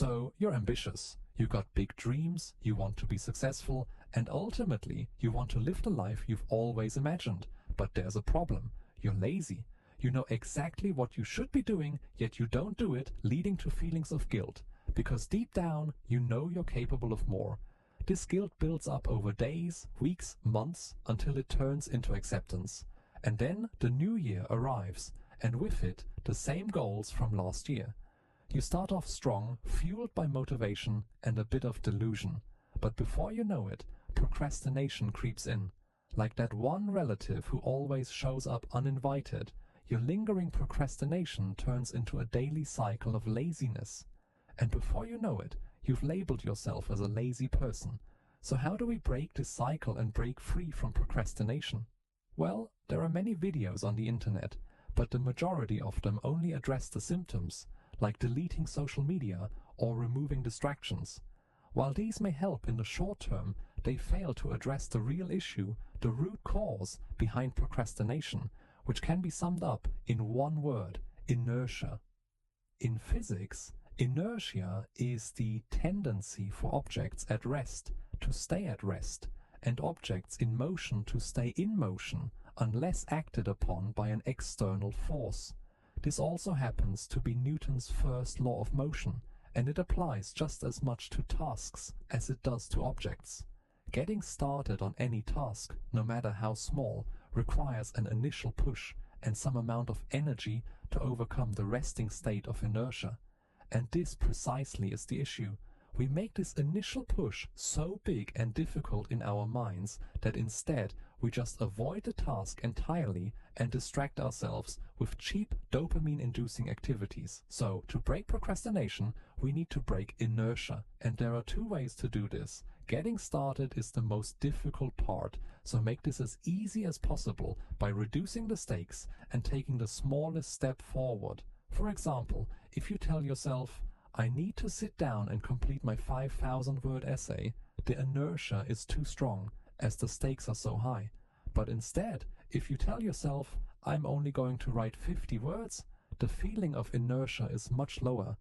So you're ambitious, you got big dreams, you want to be successful, and ultimately you want to live the life you've always imagined. But there's a problem. You're lazy. You know exactly what you should be doing, yet you don't do it, leading to feelings of guilt. Because deep down, you know you're capable of more. This guilt builds up over days, weeks, months, until it turns into acceptance. And then the new year arrives, and with it, the same goals from last year. You start off strong, fueled by motivation and a bit of delusion. But before you know it, procrastination creeps in. Like that one relative who always shows up uninvited, your lingering procrastination turns into a daily cycle of laziness. And before you know it, you've labeled yourself as a lazy person. So how do we break this cycle and break free from procrastination? Well, there are many videos on the internet, but the majority of them only address the symptoms, like deleting social media or removing distractions. While these may help in the short term, they fail to address the real issue, the root cause behind procrastination, which can be summed up in one word: inertia. In physics, inertia is the tendency for objects at rest to stay at rest, and objects in motion to stay in motion unless acted upon by an external force. This also happens to be Newton's first law of motion, and it applies just as much to tasks as it does to objects. Getting started on any task, no matter how small, requires an initial push and some amount of energy to overcome the resting state of inertia. And this precisely is the issue. We make this initial push so big and difficult in our minds that instead we just avoid the task entirely and distract ourselves with cheap dopamine-inducing activities. So, to break procrastination, we need to break inertia. And there are two ways to do this. Getting started is the most difficult part, so make this as easy as possible by reducing the stakes and taking the smallest step forward. For example, if you tell yourself, I need to sit down and complete my 5,000-word essay, the inertia is too strong, as the stakes are so high. But instead, if you tell yourself, I'm only going to write 50 words, the feeling of inertia is much lower,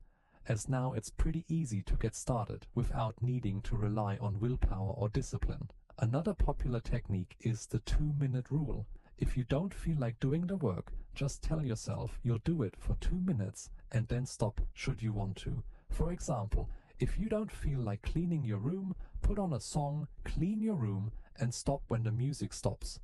as now it's pretty easy to get started without needing to rely on willpower or discipline. Another popular technique is the 2-minute rule. If you don't feel like doing the work, just tell yourself you'll do it for 2 minutes and then stop should you want to. For example, if you don't feel like cleaning your room, put on a song, clean your room, and stop when the music stops.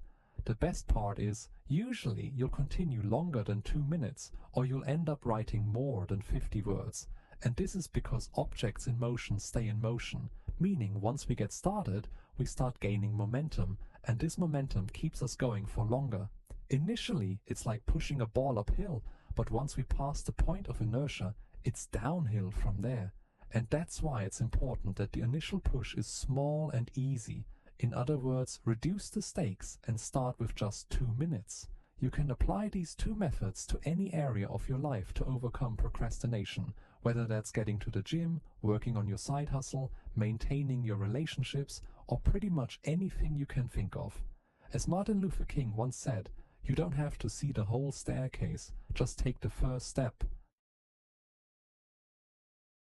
The best part is, usually you'll continue longer than 2 minutes, or you'll end up writing more than 50 words. And this is because objects in motion stay in motion, meaning once we get started, we start gaining momentum, and this momentum keeps us going for longer. Initially, it's like pushing a ball uphill, but once we pass the point of inertia, it's downhill from there. And that's why it's important that the initial push is small and easy. In other words, reduce the stakes and start with just 2 minutes. You can apply these two methods to any area of your life to overcome procrastination, whether that's getting to the gym, working on your side hustle, maintaining your relationships, or pretty much anything you can think of. As Martin Luther King once said, you don't have to see the whole staircase, just take the first step.